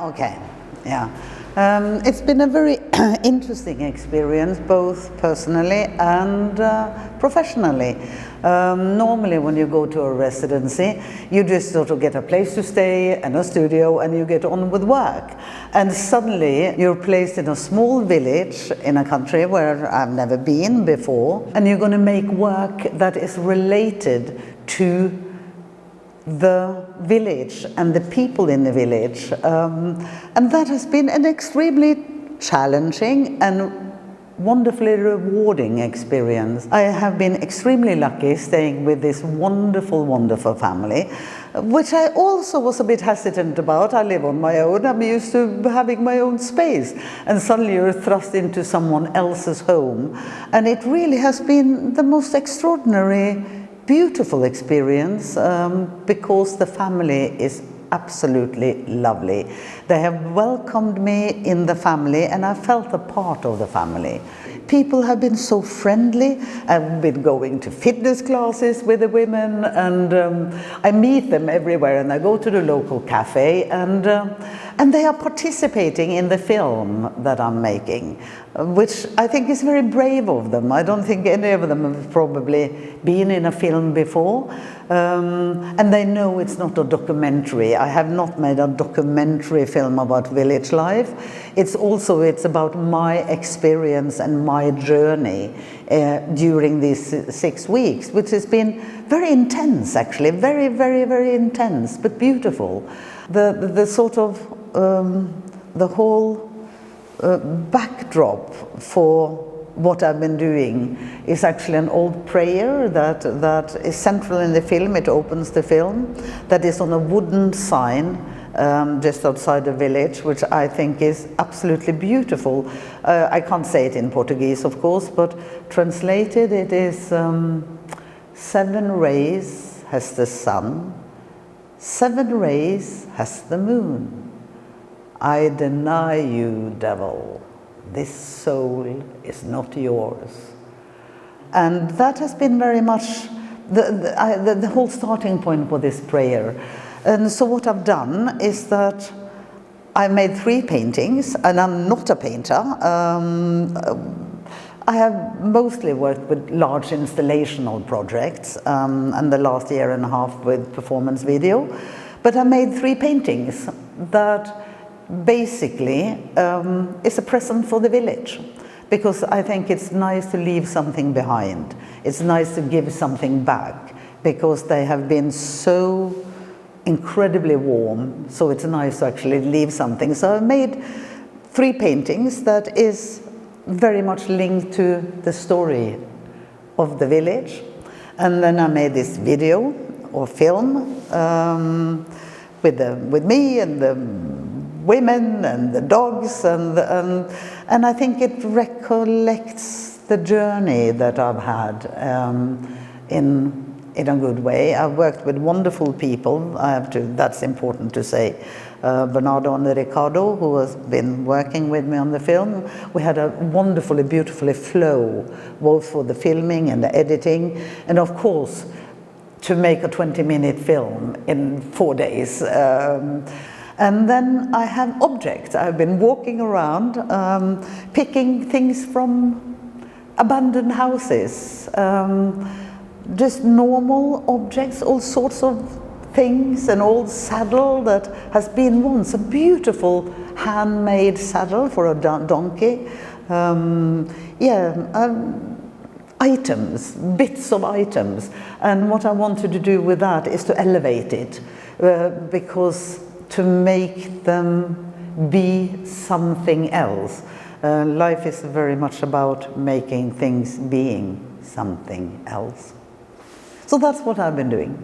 Okay, yeah. It's been a very interesting experience, both personally and professionally. Normally when you go to a residency, you just sort of get a place to stay and a studio and you get on with work. And suddenly you're placed in a small village in a country where I've never been before, and you're going to make work that is related to the village and the people in the village, and that has been an extremely challenging and wonderfully rewarding experience. I have been extremely lucky staying with this wonderful, wonderful family, which I also was a bit hesitant about. I live on my own, I'm used to having my own space, and suddenly you're thrust into someone else's home, and it really has been the most extraordinary, beautiful experience, because the family is absolutely lovely. They have welcomed me in the family and I felt a part of the family. People have been so friendly. I've been going to fitness classes with the women, and I meet them everywhere, and I go to the local cafe, and they are participating in the film that I'm making, which I think is very brave of them. I don't think any of them have probably been in a film before, and they know it's not a documentary. I have not made a documentary film about village life. It's about my experience and my journey during these 6 weeks, which has been very intense, actually, very, very, very intense, but beautiful. The sort of the whole backdrop for what I've been doing is actually an old prayer that is central in the film. It opens the film, that is on a wooden sign just outside the village, which I think is absolutely beautiful. I can't say it in Portuguese, of course, but translated it is 7 rays has the sun, 7 rays has the moon. I deny you, devil, this soul is not yours. And that has been very much the whole starting point for this prayer. And so what I've done is that I made 3 paintings, and I'm not a painter. I have mostly worked with large installational projects, and the last year and a half with performance video. But I made 3 paintings that basically is a present for the village, because I think it's nice to leave something behind. It's nice to give something back, because they have been so incredibly warm, so it's nice to actually leave something. So I made 3 paintings that is very much linked to the story of the village, and then I made this video or film with me and the women and the dogs, and I think it recollects the journey that I've had in a good way. I've worked with wonderful people. That's important to say. Bernardo and Ricardo, who has been working with me on the film, we had a wonderfully, beautifully flow, both for the filming and the editing, and of course, to make a 20-minute film in 4 days. And then I have objects. I've been walking around, picking things from abandoned houses, just normal objects, all sorts of things, an old saddle that has been once a beautiful handmade saddle for a donkey. Items, bits of items. And what I wanted to do with that is to elevate it, because to make them be something else. Life is very much about making things being something else. So that's what I've been doing.